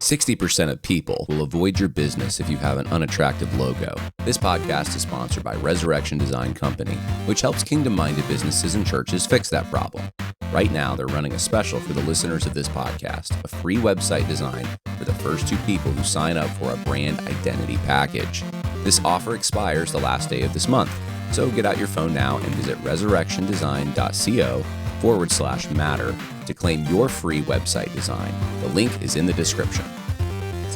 60% of people will avoid your business if you have an unattractive logo. This podcast is sponsored by Resurrection Design Company, which helps kingdom-minded businesses and churches fix that problem. Right now, they're running a special for the listeners of this podcast, a free website design for the first 2 people who sign up for a brand identity package. This offer expires the last day of this month, so get out your phone now and visit resurrectiondesign.co/matter to claim your free website design. The link is in the description.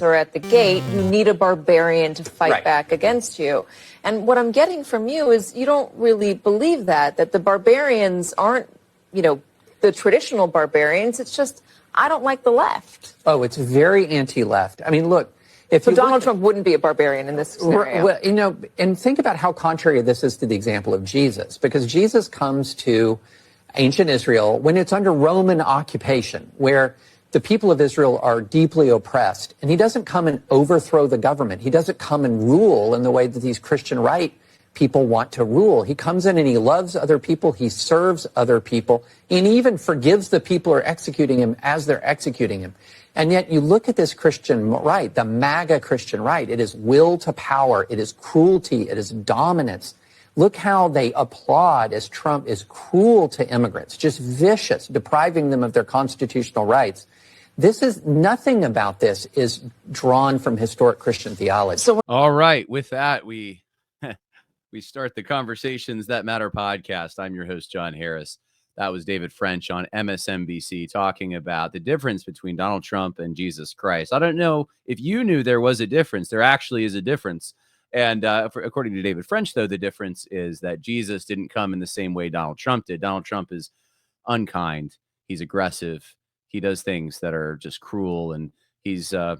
Or at the gate, you need a barbarian to fight back against you. And what I'm getting from you is you don't really believe that the barbarians aren't, the traditional barbarians. It's just, I don't like the left. Oh, it's very anti-left. I mean, look. So Donald Trump wouldn't be a barbarian in this scenario. Well, and think about how contrary this is to the example of Jesus, because Jesus comes to ancient Israel when it's under Roman occupation, where the people of Israel are deeply oppressed. And he doesn't come and overthrow the government. He doesn't come and rule in the way that these Christian right people want to rule. He comes in and he loves other people. He serves other people, and he even forgives the people who are executing him as they're executing him. And yet you look at this Christian right, the MAGA Christian right. It is will to power. It is cruelty. It is dominance. Look how they applaud as Trump is cruel to immigrants, just vicious, depriving them of their constitutional rights. Nothing about this is drawn from historic Christian theology. All right. With that, we start the Conversations That Matter podcast. I'm your host, John Harris. That was David French on MSNBC talking about the difference between Donald Trump and Jesus Christ. I don't know if you knew there was a difference. There actually is a difference. And according to David French, though, the difference is that Jesus didn't come in the same way Donald Trump did. Donald Trump is unkind. He's aggressive. He does things that are just cruel. And he's a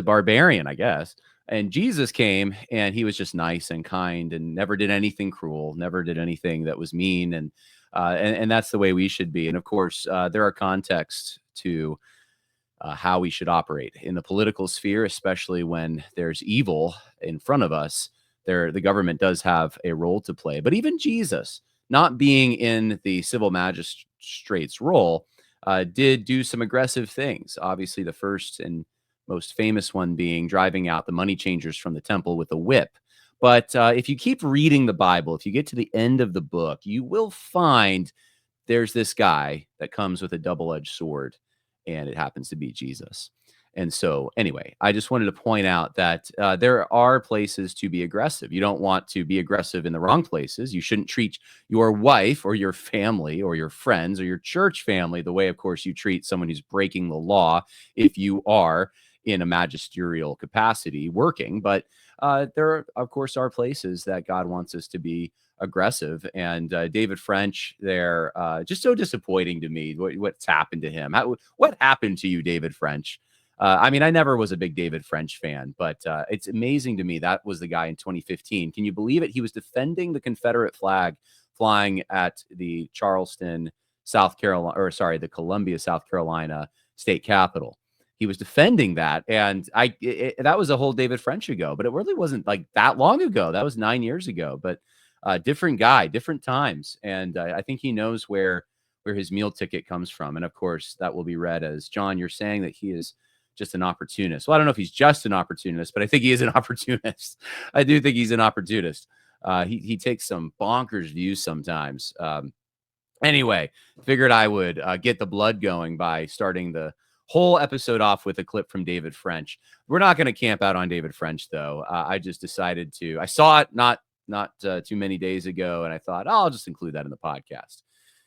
barbarian, I guess. And Jesus came and he was just nice and kind and never did anything cruel, never did anything that was mean. And that's the way we should be. And of course, there are contexts to how we should operate in the political sphere, especially when there's evil in front of us. The government does have a role to play. But even Jesus, not being in the civil magistrate's role, did do some aggressive things. Obviously, the first and most famous one being driving out the money changers from the temple with a whip. But if you keep reading the Bible, if you get to the end of the book, you will find there's this guy that comes with a double-edged sword, and it happens to be Jesus. And so anyway, I just wanted to point out that there are places to be aggressive. You don't want to be aggressive in the wrong places. You shouldn't treat your wife or your family or your friends or your church family the way, of course, you treat someone who's breaking the law if you are in a magisterial capacity working. But there, of course, are places that God wants us to be aggressive. And David French there, just so disappointing to me what's happened to him. What happened to you, David French? I mean, I never was a big David French fan, but it's amazing to me. That was the guy in 2015. Can you believe it? He was defending the Confederate flag flying at the the Columbia, South Carolina state capitol. He was defending that, and that was a whole David French ago, but it really wasn't like that long ago. That was 9 years ago, but different guy, different times. And I think he knows where his meal ticket comes from. And of course, that will be read as, John, you're saying that he is just an opportunist. Well, I don't know if he's just an opportunist, but I think he is an opportunist. I do think he's an opportunist. He takes some bonkers views sometimes. Anyway, figured I would get the blood going by starting the whole episode off with a clip from David French. We're not going to camp out on David French, though. I just decided to. I saw it not too many days ago, and I thought, I'll just include that in the podcast.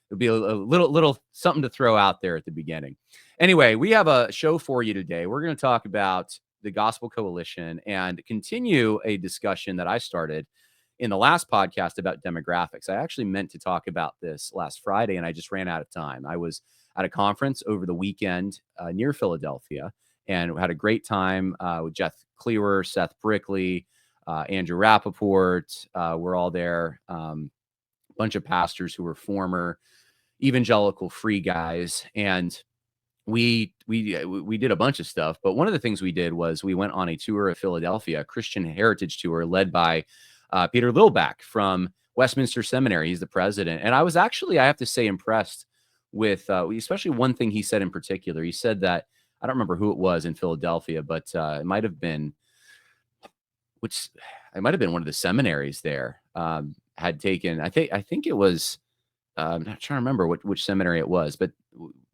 It'll be a little something to throw out there at the beginning. Anyway, we have a show for you today. We're going to talk about the Gospel Coalition and continue a discussion that I started in the last podcast about demographics. I actually meant to talk about this last Friday, and I just ran out of time. I was at a conference over the weekend near Philadelphia and had a great time with Jeff Cleaver, Seth Brickley, Andrew Rappaport. We're all there. A bunch of pastors who were former evangelical free guys. And we did a bunch of stuff. But one of the things we did was we went on a tour of Philadelphia, a Christian heritage tour led by Peter Lilback from Westminster Seminary. He's the president. And I was actually, I have to say, impressed with especially one thing he said in particular. He said that I don't remember who it was in Philadelphia, but it might have been one of the seminaries there. Had taken, I think it was, I'm not trying to remember which seminary it was, but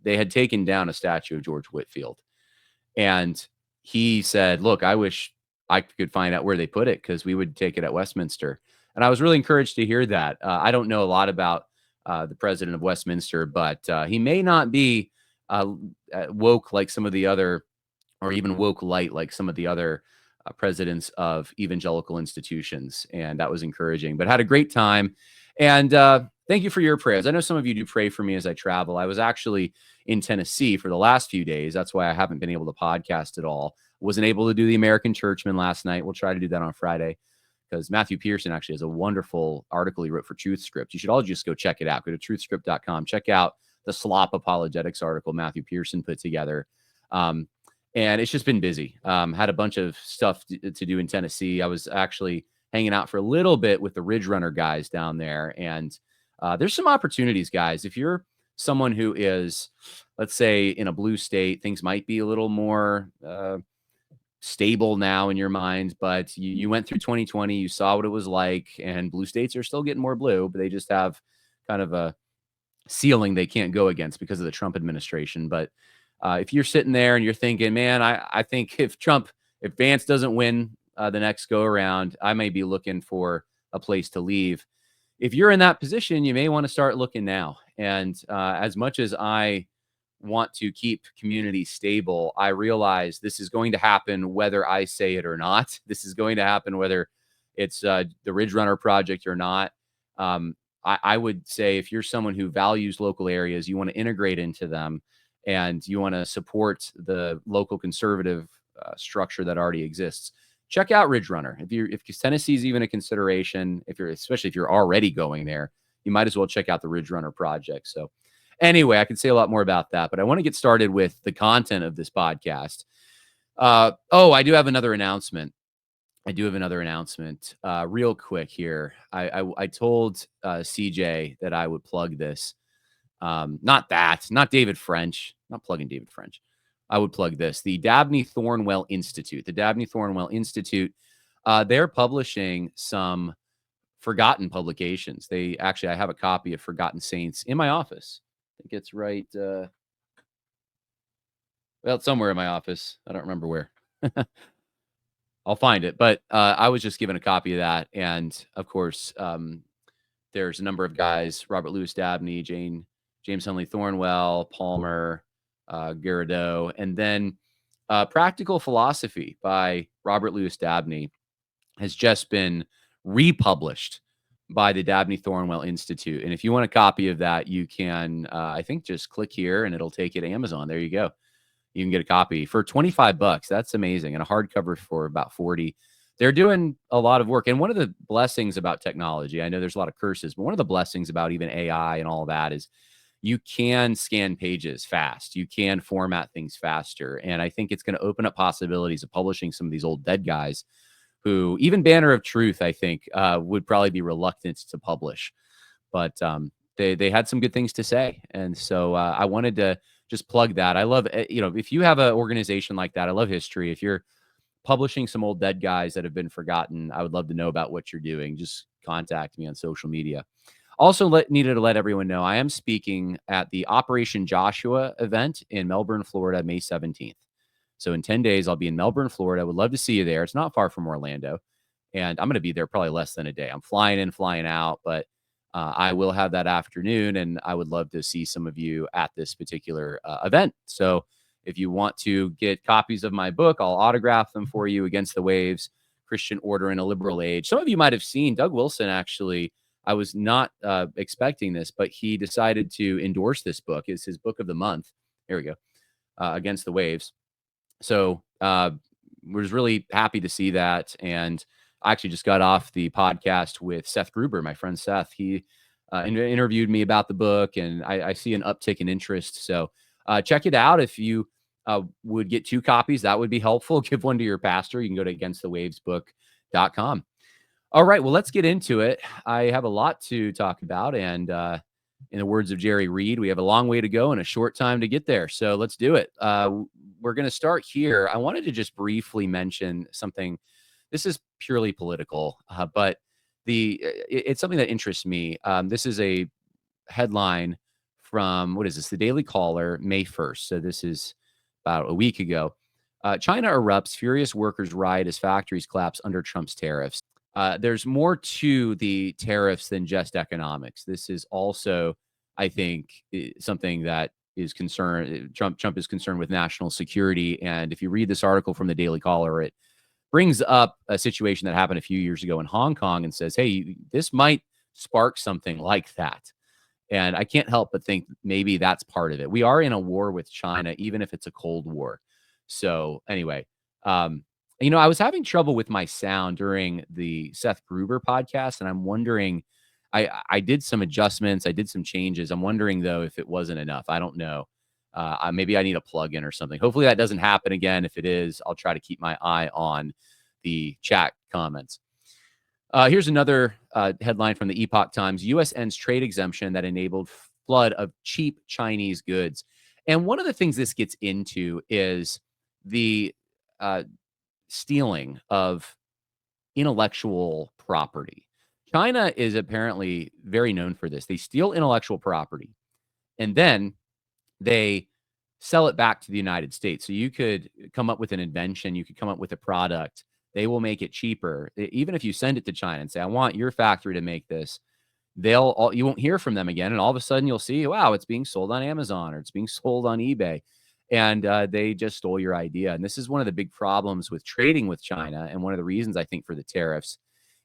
they had taken down a statue of George Whitefield. And he said, look, I wish I could find out where they put it, because we would take it at Westminster. And I was really encouraged to hear that. I don't know a lot about the president of Westminster, but he may not be woke like some of the other, or even woke light like some of the other presidents of evangelical institutions. And that was encouraging, but had a great time. And thank you for your prayers. I know some of you do pray for me as I travel. I was actually in Tennessee for the last few days. That's why I haven't been able to podcast at all. Wasn't able to do the American Churchman last night. We'll try to do that on Friday, because Matthew Pearson actually has a wonderful article he wrote for TruthScript. You should all just go check it out. Go to truthscript.com. Check out the Slop Apologetics article Matthew Pearson put together. And it's just been busy. Had a bunch of stuff to do in Tennessee. I was actually hanging out for a little bit with the Ridge Runner guys down there. And there's some opportunities, guys. If you're someone who is, let's say, in a blue state, things might be a little more stable now in your mind, but you went through 2020, you saw what it was like, and blue states are still getting more blue, but they just have kind of a ceiling they can't go against because of the Trump administration. But if you're sitting there and you're thinking, man, I think if Vance doesn't win the next go around, I may be looking for a place to leave. If you're in that position, you may want to start looking now. And as much as I want to keep community stable, I realize this is going to happen whether I say it or not. This is going to happen whether it's the Ridge Runner Project or not. I would say if you're someone who values local areas, you want to integrate into them, and you want to support the local conservative structure that already exists, check out Ridge Runner. If Tennessee is even a consideration, especially if you're already going there, you might as well check out the Ridge Runner Project. So anyway, I could say a lot more about that, but I want to get started with the content of this podcast. I do have another announcement. Real quick here. I told CJ that I would plug this. Not David French, not plugging David French. I would plug this, the Dabney Thornwell Institute. The Dabney Thornwell Institute, they're publishing some forgotten publications. I have a copy of Forgotten Saints in my office. I think it's right. It's somewhere in my office. I don't remember where. I'll find it. But I was just given a copy of that. And of course, there's a number of guys, Robert Louis Dabney, James Hunley Thornwell, Palmer, Garrido, and then Practical Philosophy by Robert Louis Dabney has just been republished by the Dabney Thornwell Institute. And if you want a copy of that, you can, I think, just click here and it'll take you to Amazon. There you go. You can get a copy for $25. That's amazing. And a hardcover for about 40. They're doing a lot of work. And one of the blessings about technology, I know there's a lot of curses, but one of the blessings about even AI and all of that is you can scan pages fast. You can format things faster. And I think it's going to open up possibilities of publishing some of these old dead guys who even Banner of Truth, I think, would probably be reluctant to publish. But they had some good things to say. And so I wanted to just plug that. I love, if you have an organization like that, I love history. If you're publishing some old dead guys that have been forgotten, I would love to know about what you're doing. Just contact me on social media. Also needed to let everyone know I am speaking at the Operation Joshua event in Melbourne, Florida, May 17th. So in 10 days, I'll be in Melbourne, Florida. I would love to see you there. It's not far from Orlando. And I'm going to be there probably less than a day. I'm flying in, flying out, but I will have that afternoon, and I would love to see some of you at this particular event. So if you want to get copies of my book, I'll autograph them for you, Against the Waves, Christian Order in a Liberal Age. Some of you might have seen Doug Wilson, actually. I was not expecting this, but he decided to endorse this book. It's his book of the month. Here we go. Against the Waves. So we're just really happy to see that. And I actually just got off the podcast with Seth Gruber, my friend Seth. He interviewed me about the book, and I see an uptick in interest. So check it out. If you would get 2 copies, that would be helpful. Give one to your pastor. You can go to againstthewavesbook.com. All right, well, let's get into it. I have a lot to talk about, and In the words of Jerry Reed, we have a long way to go and a short time to get there. So let's do it. We're going to start here. I wanted to just briefly mention something. This is purely political, but it's something that interests me. This is a headline from, what is this? The Daily Caller, May 1st. So this is about a week ago. China erupts, furious workers riot as factories collapse under Trump's tariffs. There's more to the tariffs than just economics. This is also, I think, something that is concerned. Trump is concerned with national security. And if you read this article from the Daily Caller, it brings up a situation that happened a few years ago in Hong Kong and says, hey, this might spark something like that. And I can't help but think maybe that's part of it. We are in a war with China, even if it's a Cold War. So anyway, I was having trouble with my sound during the Seth Gruber podcast, and I'm wondering, I did some adjustments, I did some changes. I'm wondering though if it wasn't enough. I don't know. Maybe I need a plug-in or something. Hopefully that doesn't happen again. If it is, I'll try to keep my eye on the chat comments. Here's another headline from the Epoch Times. U.S. ends trade exemption that enabled flood of cheap Chinese goods. And one of the things this gets into is the stealing of intellectual property. China is apparently very known for this. They steal intellectual property and then they sell it back to the United States. So you could come up with an invention, you could come up with a product. They will make it cheaper. Even if you send it to China and say, I want your factory to make this, you won't hear from them again. And all of a sudden you'll see, wow, it's being sold on Amazon or it's being sold on eBay. And they just stole your idea. And this is one of the big problems with trading with China. And one of the reasons I think for the tariffs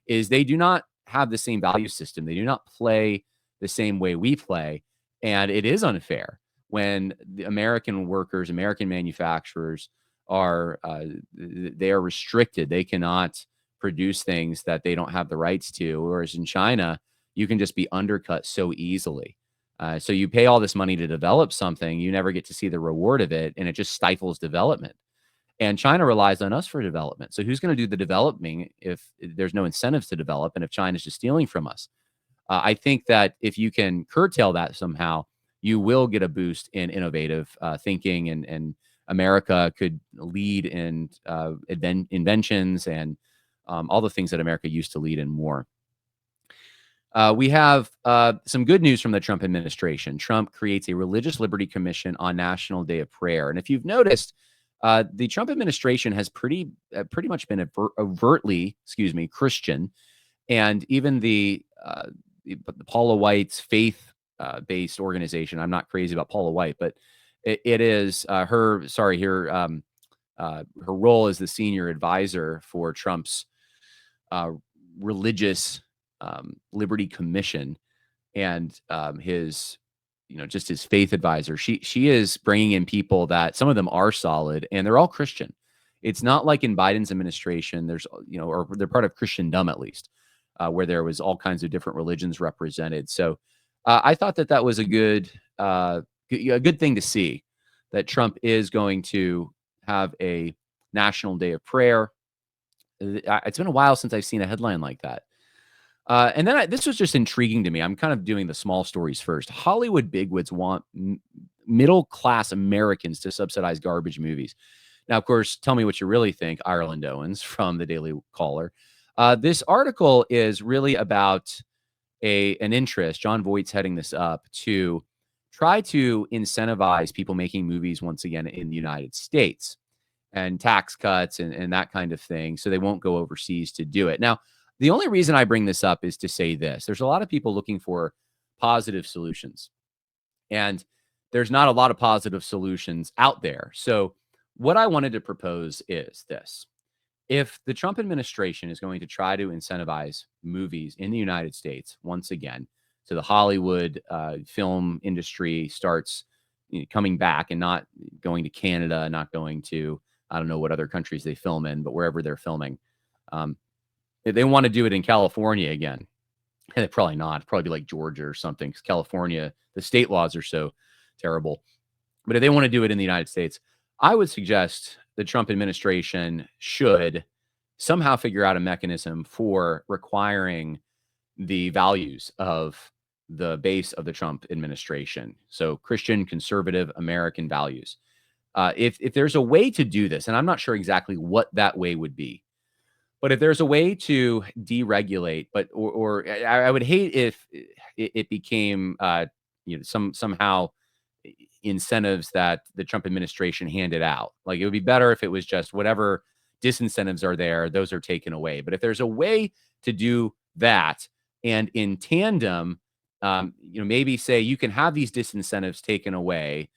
is they do not have the same value system. They do not play the same way we play. And it is unfair when the American workers, American manufacturers they are restricted. They cannot produce things that they don't have the rights to. Whereas in China, you can just be undercut so easily. So you pay all this money to develop something, you never get to see the reward of it, and it just stifles development. And China relies on us for development. So who's going to do the developing if there's no incentives to develop and if China's just stealing from us? I think that if you can curtail that somehow, you will get a boost in innovative thinking, and America could lead in inventions and all the things that America used to lead in more. We have some good news from the Trump administration. Trump creates a religious liberty commission on National Day of Prayer. And if you've noticed, the Trump administration has pretty much been overtly, Christian. And even the Paula White's faith-based organization, I'm not crazy about Paula White, but it is her role as the senior advisor for Trump's religious Liberty Commission and his faith advisor. She is bringing in people that some of them are solid and they're all Christian. It's not like in Biden's administration, or they're part of Christendom at least, where there was all kinds of different religions represented. So I thought that was a good thing to see, that Trump is going to have a National Day of Prayer. It's been a while since I've seen a headline like that. And then this was just intriguing to me. I'm kind of doing the small stories first. Hollywood bigwigs want middle-class Americans to subsidize garbage movies. Now, of course, tell me what you really think, Ireland Owens from the Daily Caller. This article is really about an interest. John Voight's heading this up to try to incentivize people making movies once again in the United States, and tax cuts and that kind of thing, so they won't go overseas to do it. Now, the only reason I bring this up is to say this. There's a lot of people looking for positive solutions, and there's not a lot of positive solutions out there. So what I wanted to propose is this. If the Trump administration is going to try to incentivize movies in the United States once again, so the Hollywood film industry starts coming back and not going to Canada, not going to, I don't know what other countries they film in, but wherever they're filming, they want to do it in California again. And probably not. It'd probably be like Georgia or something, because California, the state laws are so terrible. But if they want to do it in the United States, I would suggest the Trump administration should somehow figure out a mechanism for requiring the values of the base of the Trump administration. So Christian, conservative, American values. If there's a way to do this, and I'm not sure exactly what that way would be, but if there's a way to deregulate, or I would hate if it became somehow incentives that the Trump administration handed out. Like, it would be better if it was just whatever disincentives are there, those are taken away. But if there's a way to do that, and in tandem, maybe say you can have these disincentives taken away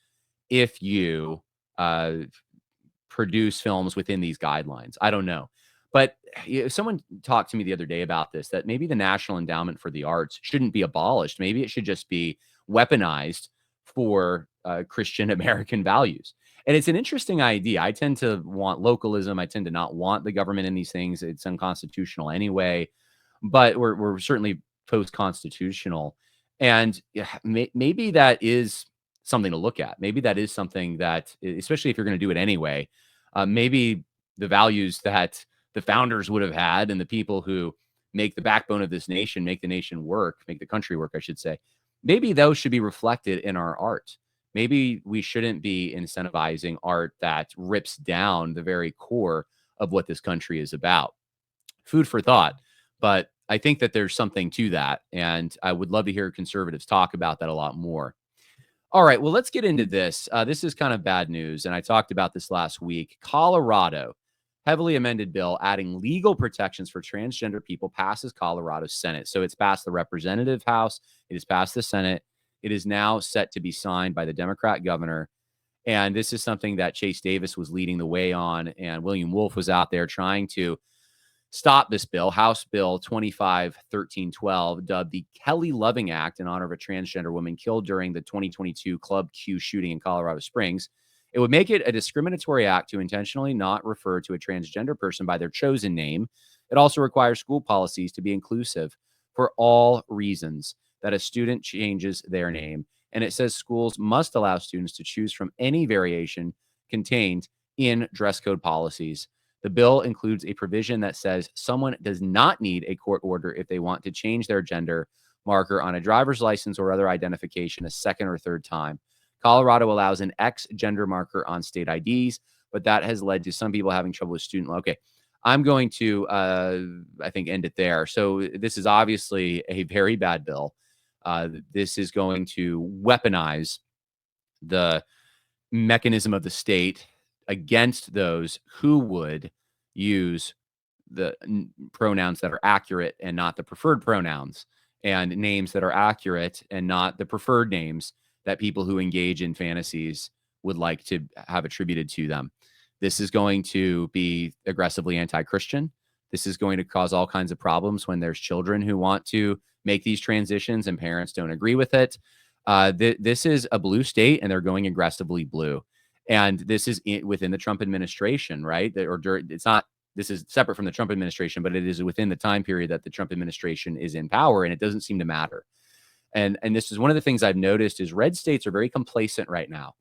if you produce films within these guidelines. I don't know. But someone talked to me the other day about this, that maybe the National Endowment for the Arts shouldn't be abolished. Maybe it should just be weaponized for Christian American values. And it's an interesting idea. I tend to want localism. I tend to not want the government in these things. It's unconstitutional anyway. But we're certainly post-constitutional. And maybe that is something to look at. Maybe that is something that, especially if you're going to do it anyway, maybe the values that the founders would have had, and the people who make the backbone of this nation, make the nation work, make the country work, I should say, maybe those should be reflected in our art. Maybe we shouldn't be incentivizing art that rips down the very core of what this country is about. Food for thought. But I think that there's something to that. And I would love to hear conservatives talk about that a lot more. All right, well, let's get into this. This is kind of bad news, and I talked about this last week. Colorado, heavily amended bill adding legal protections for transgender people passes Colorado Senate. So it's passed the Representative House. It has passed the Senate. It is now set to be signed by the Democrat governor. And this is something that Chase Davis was leading the way on, and William Wolf was out there trying to stop this bill, House Bill 25-1312, dubbed the Kelly Loving Act in honor of a transgender woman killed during the 2022 Club Q shooting in Colorado Springs. It would make it a discriminatory act to intentionally not refer to a transgender person by their chosen name. It also requires school policies to be inclusive for all reasons that a student changes their name. And it says schools must allow students to choose from any variation contained in dress code policies. The bill includes a provision that says someone does not need a court order if they want to change their gender marker on a driver's license or other identification a second or third time. Colorado allows an X gender marker on state IDs, but that has led to some people having trouble with student loan. Okay, I'm going to, I think, end it there. So this is obviously a very bad bill. This is going to weaponize the mechanism of the state against those who would use the pronouns that are accurate and not the preferred pronouns, and names that are accurate and not the preferred names that people who engage in fantasies would like to have attributed to them. This is going to be aggressively anti-Christian. This is going to cause all kinds of problems when there's children who want to make these transitions and parents don't agree with it. This is a blue state, and they're going aggressively blue. And this is within the Trump administration, right? It's not, this is separate from the Trump administration, but it is within the time period that the Trump administration is in power, and it doesn't seem to matter. And this is one of the things I've noticed is red states are very complacent right now.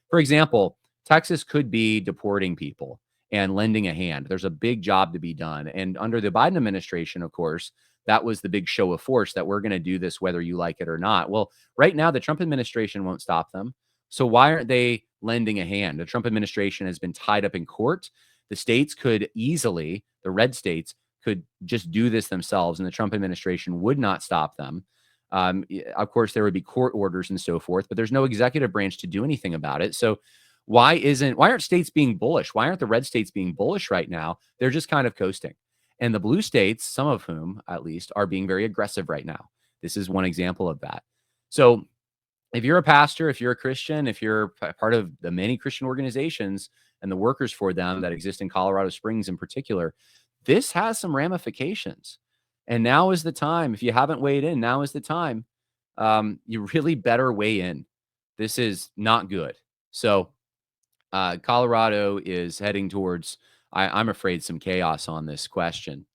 For example, Texas could be deporting people and lending a hand. There's a big job to be done. And under the Biden administration, of course, that was the big show of force that we're going to do this whether you like it or not. Well, right now, the Trump administration won't stop them. So why aren't they lending a hand? The Trump administration has been tied up in court. The states could easily, the red states could just do this themselves, and the Trump administration would not stop them. Of course, there would be court orders and so forth, but there's no executive branch to do anything about it. So why aren't states being bullish? Why aren't the red states being bullish right now? They're just kind of coasting. And the blue states, some of whom at least, are being very aggressive right now. This is one example of that. So if you're a pastor, if you're a Christian, if you're part of the many Christian organizations and the workers for them that exist in Colorado Springs in particular, this has some ramifications. And now is the time. If you haven't weighed in, now is the time. You really better weigh in. This is not good. So Colorado is heading towards, I'm afraid, some chaos on this question.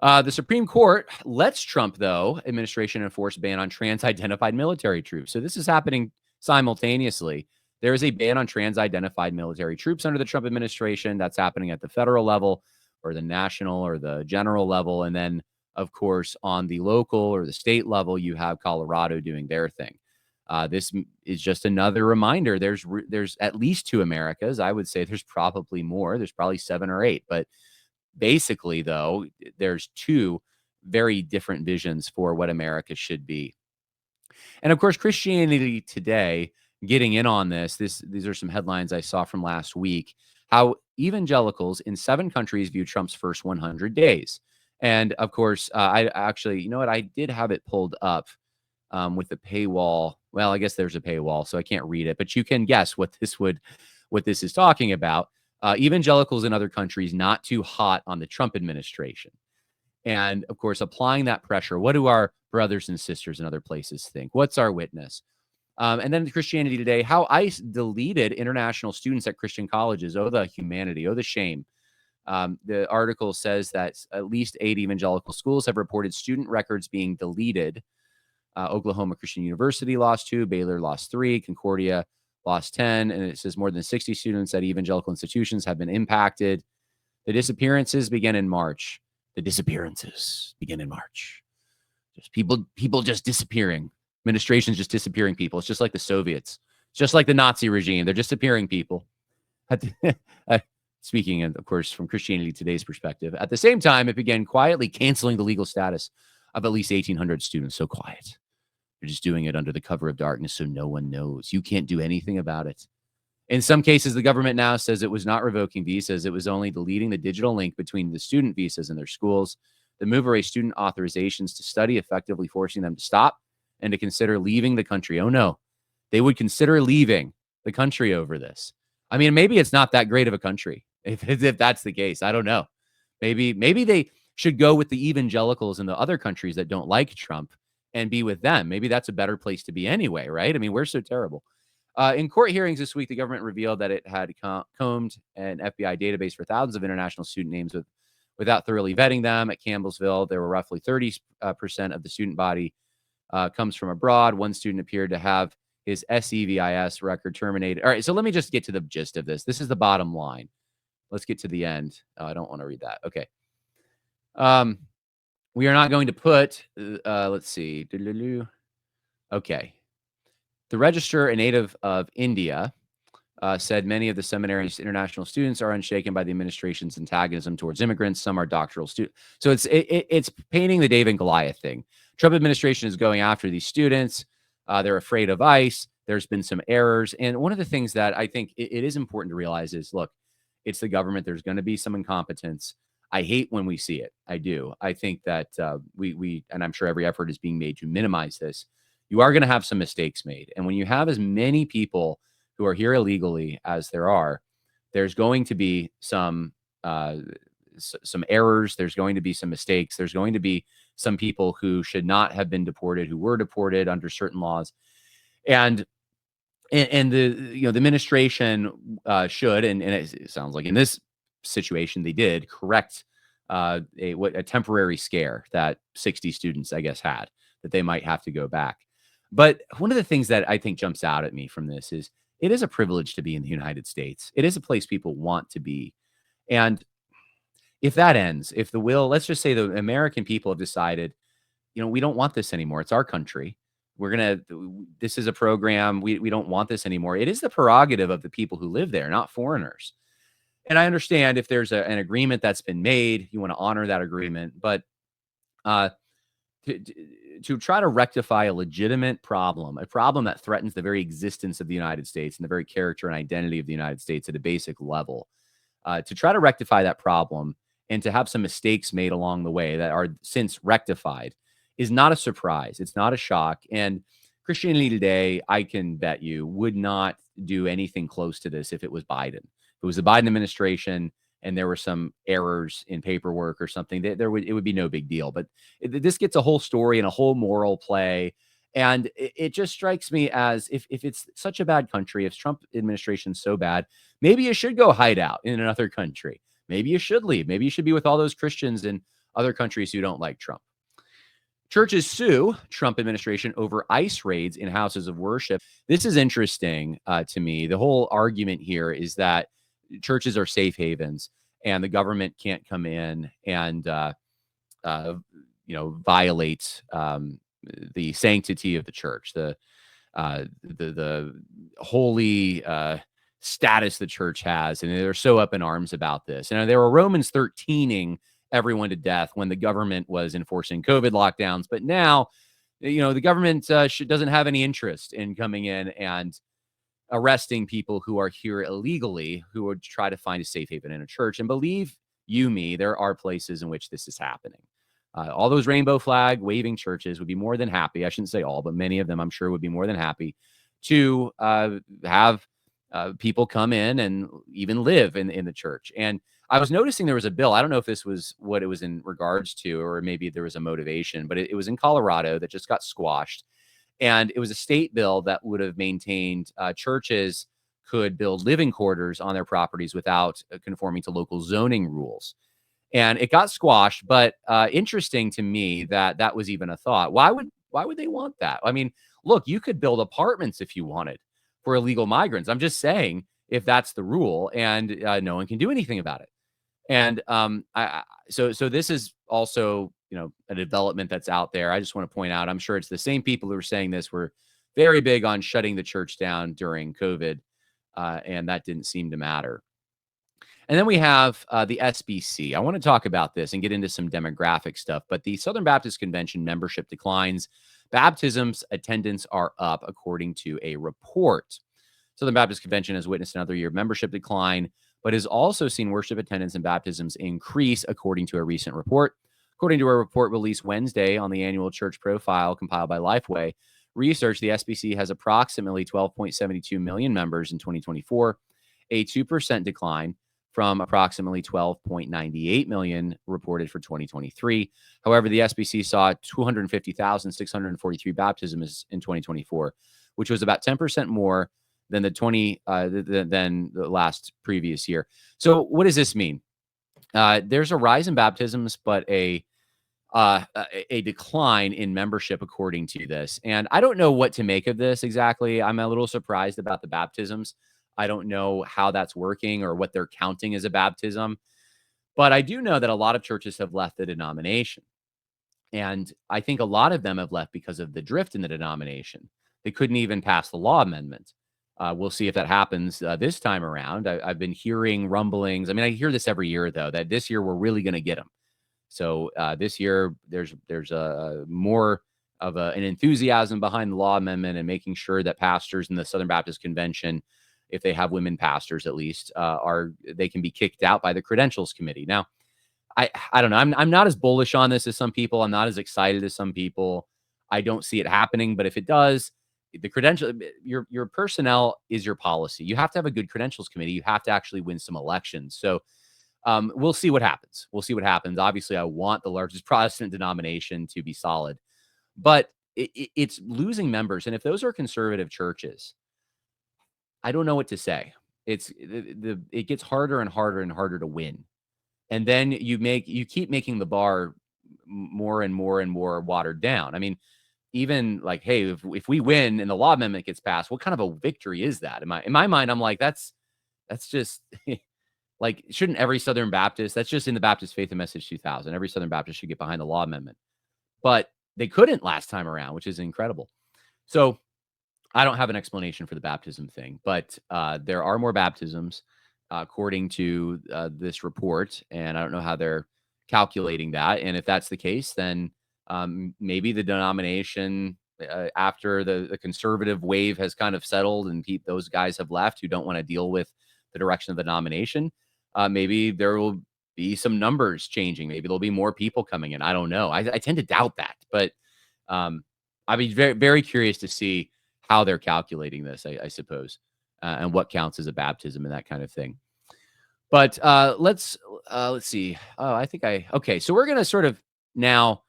The Supreme Court lets Trump, though, administration enforce ban on trans-identified military troops. So this is happening simultaneously. There is a ban on trans-identified military troops under the Trump administration. That's happening at the federal level or the national or the general level. And then Of course, on the local or the state level, you have Colorado doing their thing. This is just another reminder. There's at least 2 Americas. I would say there's probably more. There's probably 7 or 8. But basically, though, there's 2 very different visions for what America should be. And of course, Christianity Today, getting in on this, these are some headlines I saw from last week, how evangelicals in 7 countries view Trump's first 100 days. And of course, I actually, you know what, I did have it pulled up with the paywall. Well, I guess there's a paywall, so I can't read it, but you can guess what this is talking about. Evangelicals in other countries not too hot on the Trump administration. And of course, applying that pressure. What do our brothers and sisters in other places think? What's our witness? And then Christianity Today, how ICE deleted international students at Christian colleges. Oh, the humanity. Oh, the shame. The article says that at least 8 evangelical schools have reported student records being deleted. Oklahoma Christian University lost 2, Baylor lost 3, Concordia lost 10, and it says more than 60 students at evangelical institutions have been impacted. The disappearances begin in March. Just people just disappearing. Administrations just disappearing people. It's just like the Soviets. It's just like the Nazi regime. They're disappearing people. Speaking, of course, from Christianity Today's perspective. At the same time, it began quietly canceling the legal status of at least 1,800 students. So quiet. They're just doing it under the cover of darkness so no one knows. You can't do anything about it. In some cases, the government now says it was not revoking visas. It was only deleting the digital link between the student visas and their schools. The move erased student authorizations to study, effectively forcing them to stop and to consider leaving the country. Oh, no. They would consider leaving the country over this. I mean, maybe it's not that great of a country. If that's the case, I don't know. Maybe they should go with the evangelicals in the other countries that don't like Trump and be with them. Maybe that's a better place to be anyway, right? I mean, we're so terrible. In court hearings this week, the government revealed that it had combed an FBI database for thousands of international student names without thoroughly vetting them. At Campbellsville, there were roughly 30% of the student body comes from abroad. One student appeared to have his SEVIS record terminated. All right, so let me just get to the gist of this. This is the bottom line. Let's get to the end. Oh, I don't want to read that. Okay. We are not going to put, let's see. Okay. The Register, a native of India, said many of the seminary's international students are unshaken by the administration's antagonism towards immigrants. Some are doctoral students. So it's painting the David and Goliath thing. Trump administration is going after these students. They're afraid of ICE. There's been some errors. And one of the things that I think it is important to realize is, look, it's the government. There's going to be some incompetence. I hate when we see it. I do. I think that we, and I'm sure every effort is being made to minimize this. You are going to have some mistakes made. And when you have as many people who are here illegally as there are, there's going to be some errors. There's going to be some mistakes. There's going to be some people who should not have been deported, who were deported under certain laws. And the administration should, and it sounds like in this situation they did correct a temporary scare that 60 students, I guess, had, that they might have to go back. But one of the things that I think jumps out at me from this is it is a privilege to be in the United States. It is a place people want to be. And if that ends, if the will, let's just say the American people have decided, we don't want this anymore. It's our country. This is a program. We don't want this anymore. It is the prerogative of the people who live there, not foreigners. And I understand if there's an agreement that's been made, you want to honor that agreement. But to try to rectify a legitimate problem, a problem that threatens the very existence of the United States and the very character and identity of the United States at a basic level, to try to rectify that problem and to have some mistakes made along the way that are since rectified is not a surprise. It's not a shock. And Christianity Today, I can bet you, would not do anything close to this if it was Biden. If it was the Biden administration and there were some errors in paperwork or something, it would be no big deal. But this gets a whole story and a whole moral play. And it just strikes me as if it's such a bad country, if Trump administration's so bad, maybe you should go hide out in another country. Maybe you should leave. Maybe you should be with all those Christians in other countries who don't like Trump. Churches sue Trump administration over ICE raids in houses of worship. This is interesting to me. The whole argument here is that churches are safe havens and the government can't come in and, violate the sanctity of the church, the holy status the church has, and they're so up in arms about this. And there were Romans 13ing everyone to death when the government was enforcing COVID lockdowns, but now, the government doesn't have any interest in coming in and arresting people who are here illegally, who would try to find a safe haven in a church. And believe you me, there are places in which this is happening. All those rainbow flag waving churches would be more than happy. I shouldn't say all, but many of them, I'm sure, would be more than happy to have people come in and even live in the church. And I was noticing there was a bill. I don't know if this was what it was in regards to, or maybe there was a motivation, but it was in Colorado that just got squashed. And it was a state bill that would have maintained churches could build living quarters on their properties without conforming to local zoning rules. And it got squashed, but interesting to me that was even a thought. Why would they want that? I mean, look, you could build apartments if you wanted for illegal migrants. I'm just saying, if that's the rule, and no one can do anything about it. And so this is also, a development that's out there. I just want to point out, I'm sure it's the same people who were saying this were very big on shutting the church down during COVID, and that didn't seem to matter. And then we have the SBC. I want to talk about this and get into some demographic stuff, but the Southern Baptist Convention membership declines. Baptisms attendance are up, according to a report. Southern Baptist Convention has witnessed another year of membership decline, but has also seen worship attendance and baptisms increase, according to a recent report. According to a report released Wednesday on the annual church profile compiled by Lifeway Research, the SBC has approximately 12.72 million members in 2024, a 2% decline from approximately 12.98 million reported for 2023. However, the SBC saw 250,643 baptisms in 2024, which was about 10% more than the last previous year. So what does this mean? There's a rise in baptisms, but a decline in membership, according to this. And I don't know what to make of this exactly. I'm a little surprised about the baptisms. I don't know how that's working or what they're counting as a baptism. But I do know that a lot of churches have left the denomination. And I think a lot of them have left because of the drift in the denomination. They couldn't even pass the law amendment. We'll see if that happens this time around. I've been hearing rumblings. I mean, I hear this every year, though, that this year we're really going to get them. So this year there's more of an enthusiasm behind the law amendment and making sure that pastors in the Southern Baptist Convention, if they have women pastors at least, they can be kicked out by the credentials committee. Now, I don't know. I'm not as bullish on this as some people. I'm not as excited as some people. I don't see it happening, but if it does, your personnel is your policy. You have to have a good credentials committee. You have to actually win some elections. So we'll see what happens. Obviously, I want the largest Protestant denomination to be solid, but it's losing members. And if those are conservative churches, I don't know what to say. It gets harder and harder and harder to win. And then you keep making the bar more and more and more watered down. I mean, even like, hey, if we win and the law amendment gets passed, what kind of a victory is that? In my mind, I'm like, that's just like, shouldn't every Southern Baptist, that's just in the Baptist Faith and Message 2000, every Southern Baptist should get behind the law amendment. But they couldn't last time around, which is incredible. So I don't have an explanation for the baptism thing, but there are more baptisms according to this report, and I don't know how they're calculating that. And if that's the case, then maybe the denomination, after the conservative wave has kind of settled and those guys have left who don't want to deal with the direction of the denomination, maybe there will be some numbers changing. Maybe there'll be more people coming in. I don't know. I tend to doubt that, but I'd be very, very curious to see how they're calculating this, I suppose, and what counts as a baptism and that kind of thing. But let's see. Okay. So we're going to sort of now,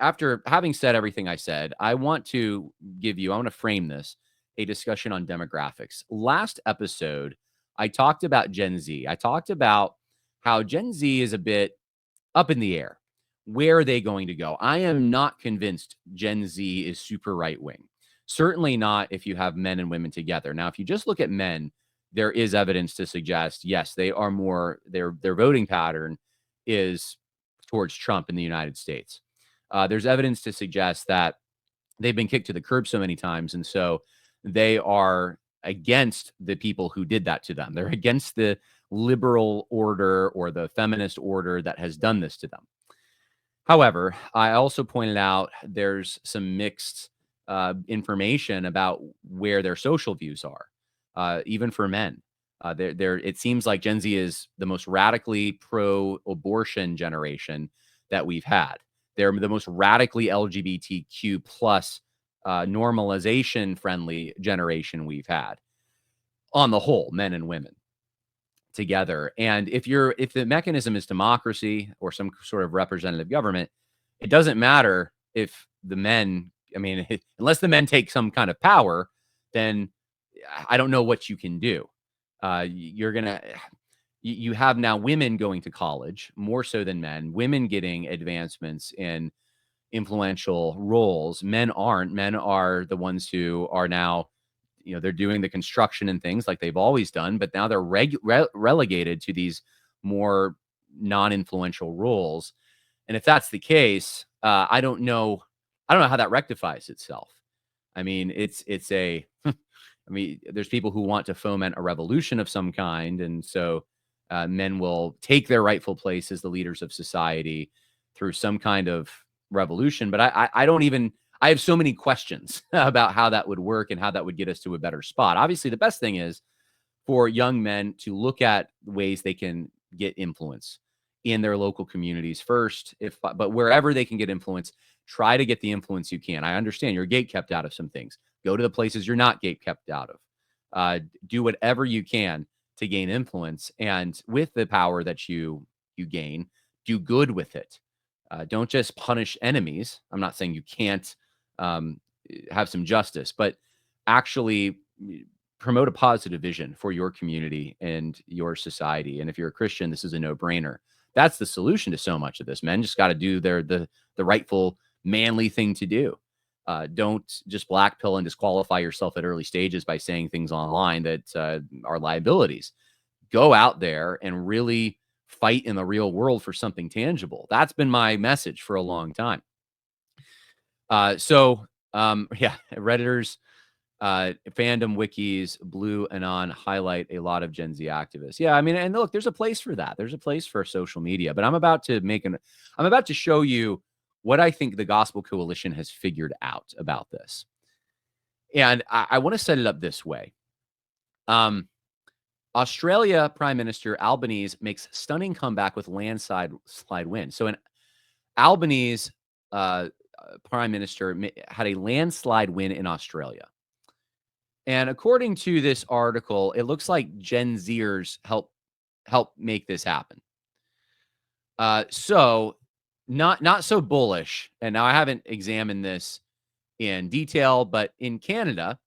after having said everything I said, I want to frame this a discussion on demographics. Last episode, I talked about Gen Z. I talked about how Gen Z is a bit up in the air. Where are they going to go? I am not convinced Gen Z is super right wing. Certainly not if you have men and women together. Now, if you just look at men, there is evidence to suggest, yes, they are more, their voting pattern is towards Trump in the United States. there's evidence to suggest that they've been kicked to the curb so many times. And so they are against the people who did that to them. They're against the liberal order or the feminist order that has done this to them. However, I also pointed out there's some mixed information about where their social views are, even for men. It seems like Gen Z is the most radically pro-abortion generation that we've had. They're the most radically LGBTQ plus normalization friendly generation we've had on the whole, men and women together. And if the mechanism is democracy or some sort of representative government, it doesn't matter if the men, I mean, unless the men take some kind of power, then I don't know what you can do. You have now women going to college more so than men, women getting advancements in influential roles. Men aren't. Men are the ones who are now, they're doing the construction and things like they've always done, but now they're relegated to these more non-influential roles. And if that's the case, I don't know how that rectifies itself. I mean, there's people who want to foment a revolution of some kind. And so men will take their rightful place as the leaders of society through some kind of revolution. But I have so many questions about how that would work and how that would get us to a better spot. Obviously, the best thing is for young men to look at ways they can get influence in their local communities first. But wherever they can get influence, try to get the influence you can. I understand you're gate kept out of some things. Go to the places you're not gate kept out of. Do whatever you can to gain influence. And with the power that you gain, do good with it. Don't just punish enemies. I'm not saying you can't have some justice, but actually promote a positive vision for your community and your society. And if you're a Christian, this is a no-brainer. That's the solution to so much of this. Men just got to do the rightful manly thing to do. Don't just black pill and disqualify yourself at early stages by saying things online that are liabilities. Go out there and really fight in the real world for something tangible. That's been my message for a long time. Redditors, fandom wikis, Blue Anon highlight a lot of Gen Z activists. Yeah, I mean, and look, there's a place for that. There's a place for social media, but I'm about to show you what I think the Gospel Coalition has figured out about this. And I want to set it up this way. Australia Prime Minister Albanese makes stunning comeback with landslide win. So in Albanese, Prime Minister had a landslide win in Australia. And according to this article, it looks like Gen Zers help make this happen. So not so bullish. And now I haven't examined this in detail, but in Canada,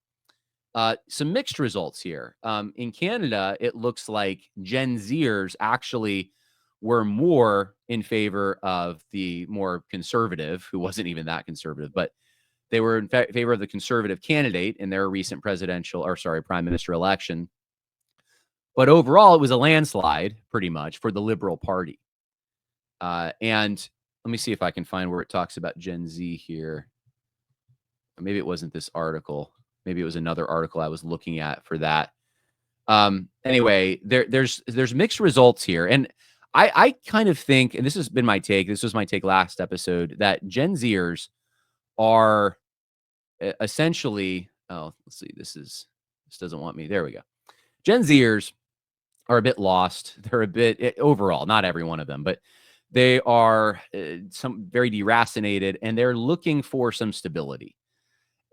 some mixed results here. In Canada, it looks like Gen Zers actually were more in favor of the more conservative, who wasn't even that conservative, but they were in favor of the conservative candidate in their recent prime minister election. But overall, it was a landslide pretty much for the Liberal Party. And let me see if I can find where it talks about Gen Z here. Maybe it wasn't this article. Maybe it was another article I was looking at for that. Anyway, there's mixed results here. And I kind of think, and this has been my take, this was my take last episode, that Gen Zers are essentially, let's see, this doesn't want me. There we go. Gen Zers are a bit lost. They're a bit, overall, not every one of them, but they are some very deracinated, and they're looking for some stability.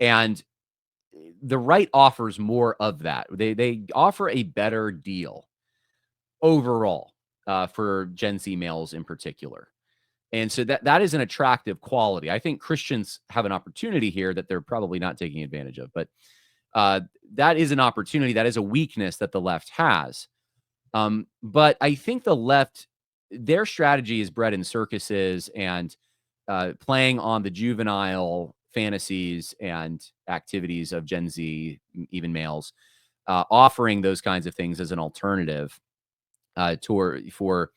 And the right offers more of that. They offer a better deal overall for Gen Z males in particular. And so that is an attractive quality. I think Christians have an opportunity here that they're probably not taking advantage of, but that is an opportunity. That is a weakness that the left has. But I think the left, their strategy is bred in circuses and playing on the juvenile fantasies and activities of Gen Z, even males, offering those kinds of things as an alternative for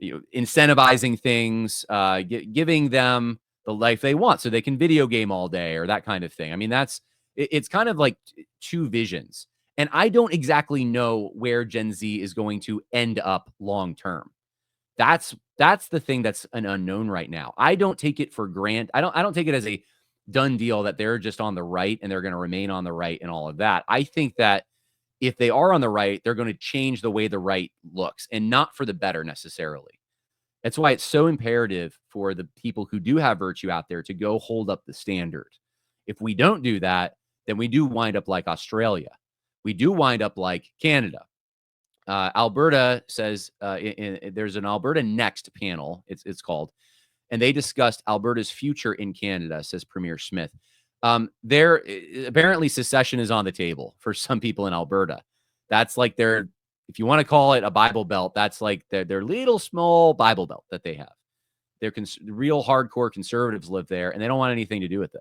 incentivizing things, giving them the life they want so they can video game all day or that kind of thing. I mean, it's kind of like two visions. And I don't exactly know where Gen Z is going to end up long term. That's the thing that's an unknown right now. I don't take it for granted. I don't take it as a done deal that they're just on the right and they're going to remain on the right and all of that. I think that if they are on the right, they're going to change the way the right looks, and not for the better necessarily. That's why it's so imperative for the people who do have virtue out there to go hold up the standard. If we don't do that, then we do wind up like Australia. We do wind up like Canada. Alberta says there's an Alberta Next panel, it's called, and they discussed Alberta's future in Canada, says Premier Smith. There apparently secession is on the table for some people in Alberta. That's like their, if you want to call it a Bible Belt, that's like their little small Bible Belt that they have. They're real hardcore conservatives live there, and they don't want anything to do with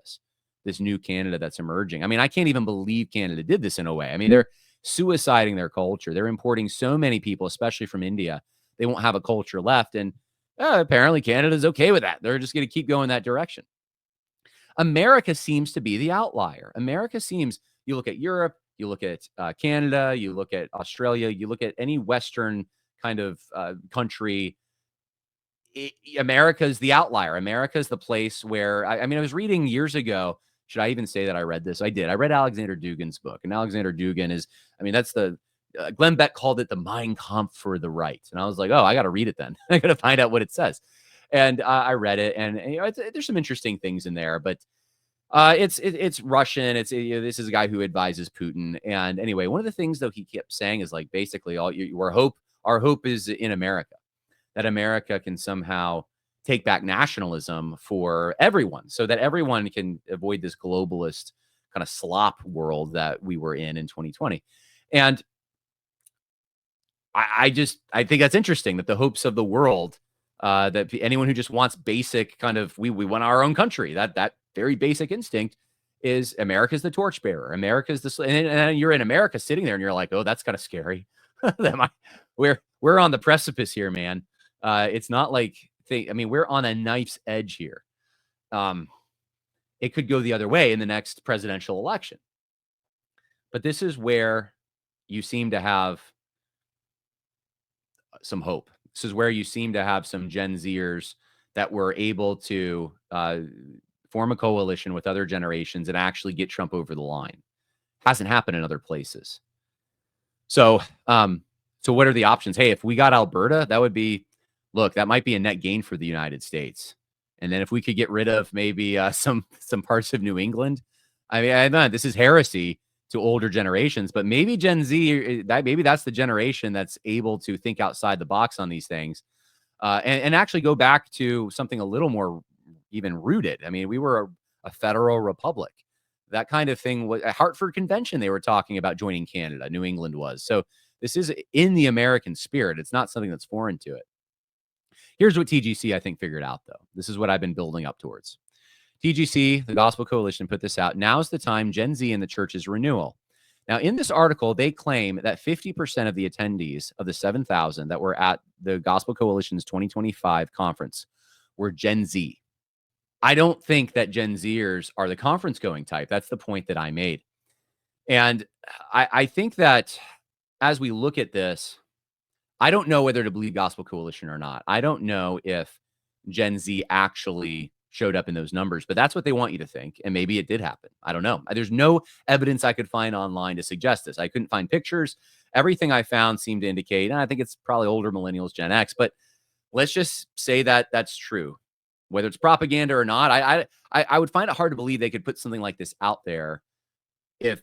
this new Canada that's emerging. I mean, I can't even believe Canada did this in a way. I mean, they're suiciding their culture. They're importing so many people, especially from India. They won't have a culture left. And apparently Canada's okay with that. They're just going to keep going that direction. America seems to be the outlier. America seems, you look at Europe, you look at Canada, you look at Australia, you look at any Western kind of country, America's the outlier. America's the place where, I mean, I was reading years ago, should I even say that I read this? I did. I read Alexander Dugin's book, and Alexander Dugin is, I mean, that's the, Glenn Beck called it the Mein Kampf for the right. And I was like, oh, I got to read it then. I got to find out what it says. And I read it, and you know, there's some interesting things in there, but it's Russian. It's this is a guy who advises Putin. And anyway, one of the things though he kept saying is like basically our hope is in America, that America can somehow take back nationalism for everyone, so that everyone can avoid this globalist kind of slop world that we were in 2020. And I think that's interesting that the hopes of the world, that anyone who just wants basic kind of, we want our own country, that very basic instinct is America's the torchbearer. America's the, and you're in America sitting there and you're like, oh, that's kind of scary. We're on the precipice here, man. It's not like, I mean, we're on a knife's edge here. It could go the other way in the next presidential election. But this is where you seem to have some hope. This is where you seem to have some Gen Zers that were able to form a coalition with other generations and actually get Trump over the line. Hasn't happened in other places. So what are the options? Hey, if we got Alberta, that would be, look, that might be a net gain for the United States. And then if we could get rid of maybe some parts of New England, I mean, I know this is heresy to older generations, but maybe Gen Z, maybe that's the generation that's able to think outside the box on these things, and actually go back to something a little more even rooted. I mean, we were a federal republic. That kind of thing was a Hartford Convention. They were talking about joining Canada. New England was. So this is in the American spirit. It's not something that's foreign to it. Here's what TGC, I think, figured out, though. This is what I've been building up towards. TGC, the Gospel Coalition, put this out. Now's the time, Gen Z in the church's renewal. Now, in this article, they claim that 50% of the attendees of the 7,000 that were at the Gospel Coalition's 2025 conference were Gen Z. I don't think that Gen Zers are the conference-going type. That's the point that I made. And I think that as we look at this, I don't know whether to believe Gospel Coalition or not. I don't know if Gen Z actually showed up in those numbers, but that's what they want you to think. And maybe it did happen. I don't know. There's no evidence I could find online to suggest this. I couldn't find pictures. Everything I found seemed to indicate, and I think it's probably older millennials, Gen X, but let's just say that that's true. Whether it's propaganda or not, I would find it hard to believe they could put something like this out there if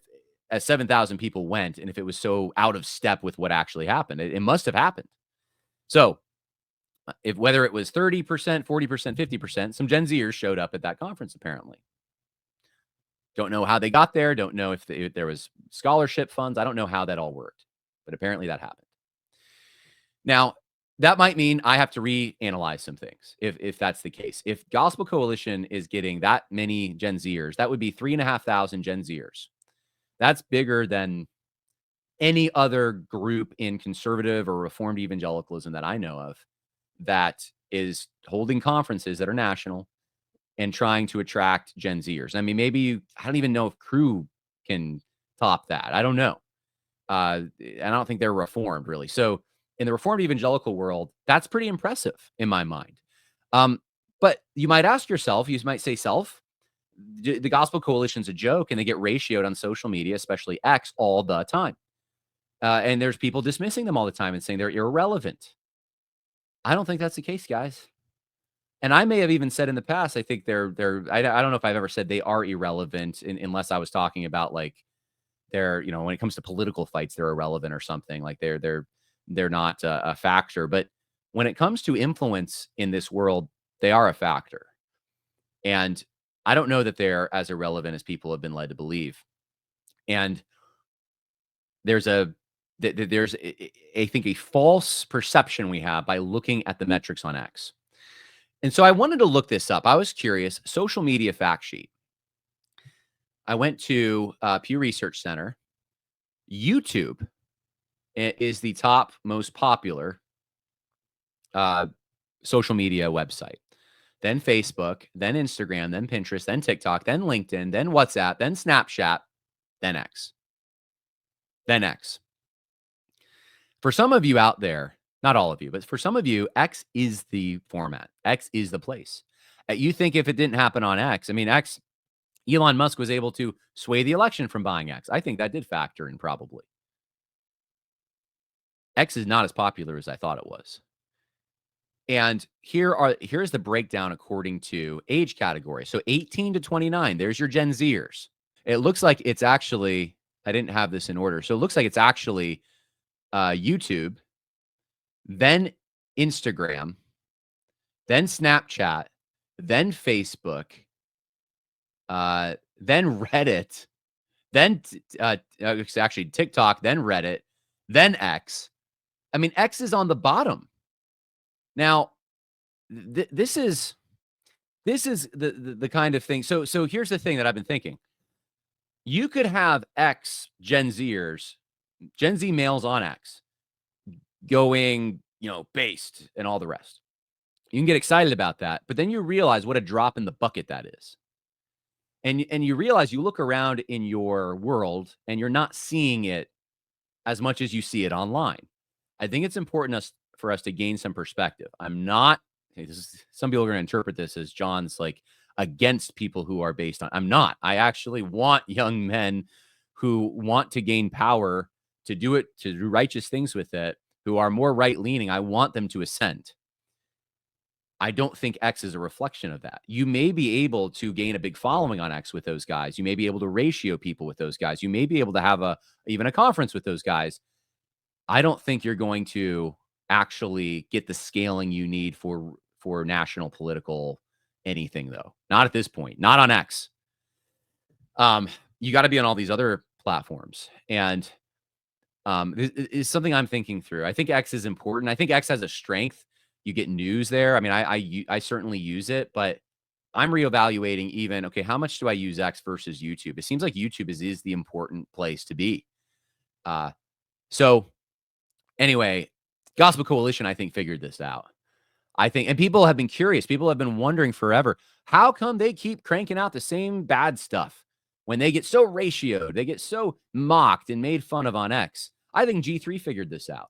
7,000 people went, and if it was so out of step with what actually happened. It must have happened. So if whether it was 30%, 40%, 50%, some Gen Zers showed up at that conference, apparently. Don't know how they got there. Don't know if there was scholarship funds. I don't know how that all worked, but apparently that happened. Now, that might mean I have to reanalyze some things if that's the case. If Gospel Coalition is getting that many Gen Zers, that would be 3,500 Gen Zers. That's bigger than any other group in conservative or reformed evangelicalism that I know of that is holding conferences that are national, and trying to attract Gen Zers. I mean, I don't even know if Crew can top that. I don't know. I don't think they're reformed really. So in the reformed evangelical world, that's pretty impressive in my mind. But you might ask yourself, you might say, the Gospel Coalition's a joke, and they get ratioed on social media, especially X, all the time. And there's people dismissing them all the time and saying they're irrelevant. I don't think that's the case, guys. And I may have even said in the past, I think I don't know if I've ever said they are irrelevant unless I was talking about like when it comes to political fights, they're irrelevant or something, like they're not a factor. But when it comes to influence in this world, they are a factor. And I don't know that they're as irrelevant as people have been led to believe. And there's I think a false perception we have by looking at the metrics on X. And so I wanted to look this up. I was curious. Social media fact sheet. I went to Pew Research Center. YouTube is the top most popular social media website. Then Facebook, then Instagram, then Pinterest, then TikTok, then LinkedIn, then WhatsApp, then Snapchat, then X. Then X. For some of you out there, not all of you, but for some of you, X is the format. X is the place. You think if it didn't happen on X, I mean, X, Elon Musk was able to sway the election from buying X. I think that did factor in probably. X is not as popular as I thought it was. And here's the breakdown according to age category. So 18 to 29, there's your Gen Zers. It looks like it's actually, I didn't have this in order. So it looks like it's actually YouTube, then Instagram, then Snapchat, then Facebook, then Reddit, then actually TikTok, then Reddit, then X. I mean, X is on the bottom. Now, this is the kind of thing. So here's the thing that I've been thinking. You could have X Gen Zers, Gen Z males on X going, based and all the rest. You can get excited about that, but then you realize what a drop in the bucket that is. And you realize you look around in your world and you're not seeing it as much as you see it online. I think it's important for us to gain some perspective. Some people are going to interpret this as John's like against people who are based on. I'm not. I actually want young men who want to gain power to do righteous things with it, who are more right leaning. I want them to ascend. I don't think X is a reflection of that. You may be able to gain a big following on X with those guys. You may be able to ratio people with those guys. You may be able to have even a conference with those guys. I don't think you're going to actually get the scaling you need for national political anything, though. Not at this point. Not on X. You got to be on all these other platforms. And this is something I'm thinking through. I think X is important. I think X has a strength. You get news there. I mean, I certainly use it, but I'm reevaluating even, okay, how much do I use X versus YouTube? It seems like YouTube is the important place to be. So anyway, Gospel Coalition, I think, figured this out. I think, and people have been curious. People have been wondering forever, how come they keep cranking out the same bad stuff when they get so ratioed, they get so mocked and made fun of on X? I think G3 figured this out.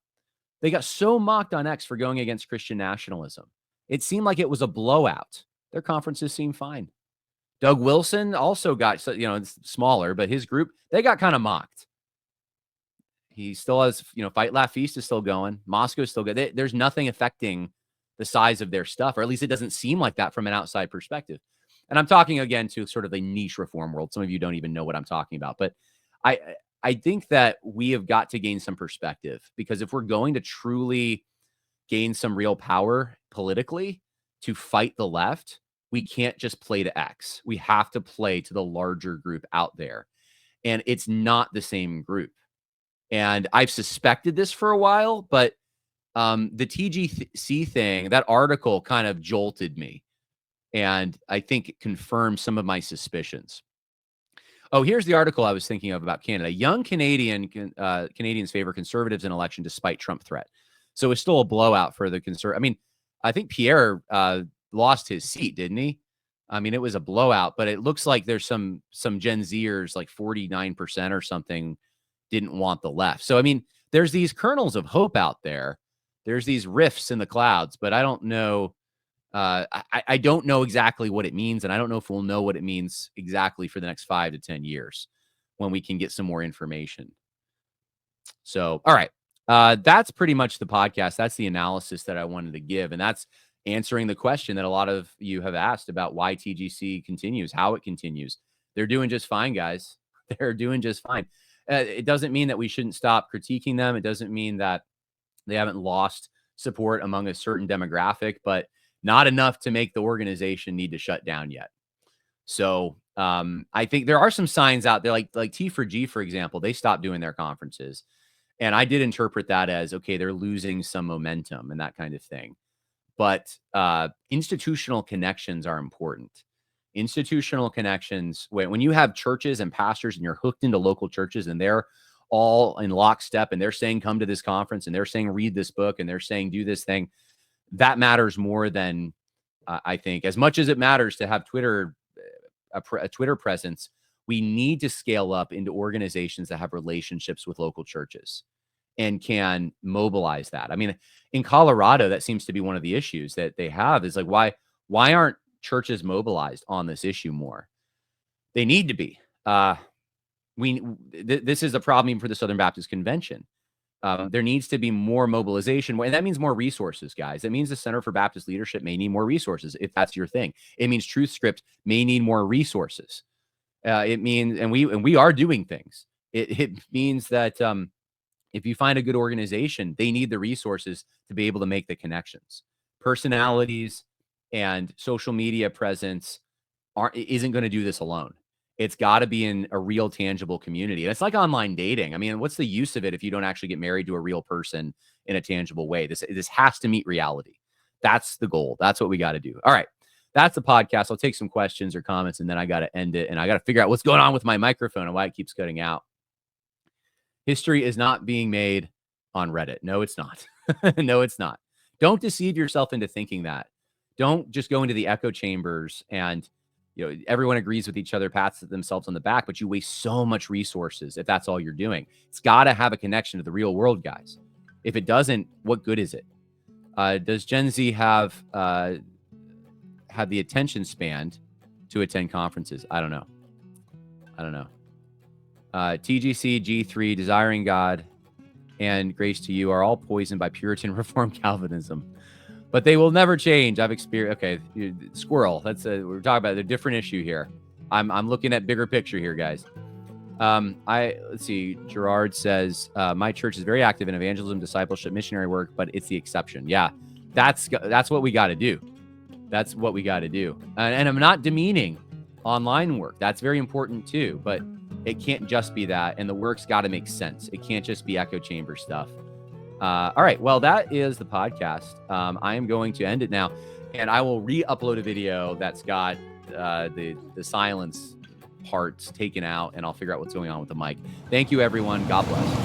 They got so mocked on X for going against Christian nationalism. It seemed like it was a blowout. Their conferences seemed fine. Doug Wilson also got, it's smaller, but his group, they got kind of mocked. He still has, Fight Laugh Feast is still going. Moscow's still good. There's nothing affecting the size of their stuff, or at least it doesn't seem like that from an outside perspective. And I'm talking again to sort of the niche reform world. Some of you don't even know what I'm talking about, but I think that we have got to gain some perspective, because if we're going to truly gain some real power politically to fight the left, we can't just play to X. We have to play to the larger group out there. And it's not the same group. And I've suspected this for a while, but the TGC thing, that article kind of jolted me. And I think it confirmed some of my suspicions. Oh, here's the article I was thinking of about Canada. Young Canadians favor conservatives in election despite Trump threat. So it's still a blowout for the conservative. I mean, I think Pierre lost his seat, didn't he? I mean, it was a blowout, but it looks like there's some Gen Zers, like 49% or something, didn't want the left. So, I mean, there's these kernels of hope out there. There's these rifts in the clouds, but I don't know. I don't know exactly what it means, and I don't know if we'll know what it means exactly for the next 5 to 10 years when we can get some more information. So, all right. That's pretty much the podcast. That's the analysis that I wanted to give. And that's answering the question that a lot of you have asked about why TGC continues, how it continues. They're doing just fine, guys. They're doing just fine. It doesn't mean that we shouldn't stop critiquing them. It doesn't mean that they haven't lost support among a certain demographic, but not enough to make the organization need to shut down yet. So I think there are some signs out there, like T4G, for example. They stopped doing their conferences. And I did interpret that as, okay, they're losing some momentum and that kind of thing. But institutional connections are important. Institutional connections, when you have churches and pastors and you're hooked into local churches and they're all in lockstep and they're saying, come to this conference, and they're saying, read this book, and they're saying, do this thing, that matters more than I think, as much as it matters to have Twitter, a Twitter presence. We need to scale up into organizations that have relationships with local churches and can mobilize that. I mean, in Colorado, that seems to be one of the issues that they have, is like, why aren't churches mobilized on this issue more? They need to be. This is a problem even for the Southern Baptist Convention. There needs to be more mobilization, and that means more resources, guys. That means the Center for Baptist Leadership may need more resources if that's your thing. It means Truth Script may need more resources. It means, and we are doing things. It means that if you find a good organization, they need the resources to be able to make the connections. Personalities and social media presence isn't going to do this alone. It's got to be in a real, tangible community. And it's like online dating. I mean, what's the use of it if you don't actually get married to a real person in a tangible way? This has to meet reality. That's the goal. That's what we got to do. All right. That's the podcast. I'll take some questions or comments, and then I got to end it. And I got to figure out what's going on with my microphone and why it keeps cutting out. History is not being made on Reddit. No, it's not. No, it's not. Don't deceive yourself into thinking that. Don't just go into the echo chambers and, everyone agrees with each other, pats themselves on the back, but you waste so much resources if that's all you're doing. It's got to have a connection to the real world, guys. If it doesn't, what good is it? Does Gen Z have the attention span to attend conferences? I don't know. TGC, G3, Desiring God, and Grace to You are all poisoned by Puritan Reformed Calvinism, but they will never change. I've experienced. Okay, squirrel. We're talking about a different issue here. I'm looking at bigger picture here, guys. Let's see. Gerard says my church is very active in evangelism, discipleship, missionary work, but it's the exception. Yeah, that's what we got to do. That's what we got to do. And I'm not demeaning online work. That's very important too, but it can't just be that. And the work's got to make sense. It can't just be echo chamber stuff. All right. Well, that is the podcast. I am going to end it now, and I will re-upload a video that's got the silence parts taken out, and I'll figure out what's going on with the mic. Thank you, everyone. God bless.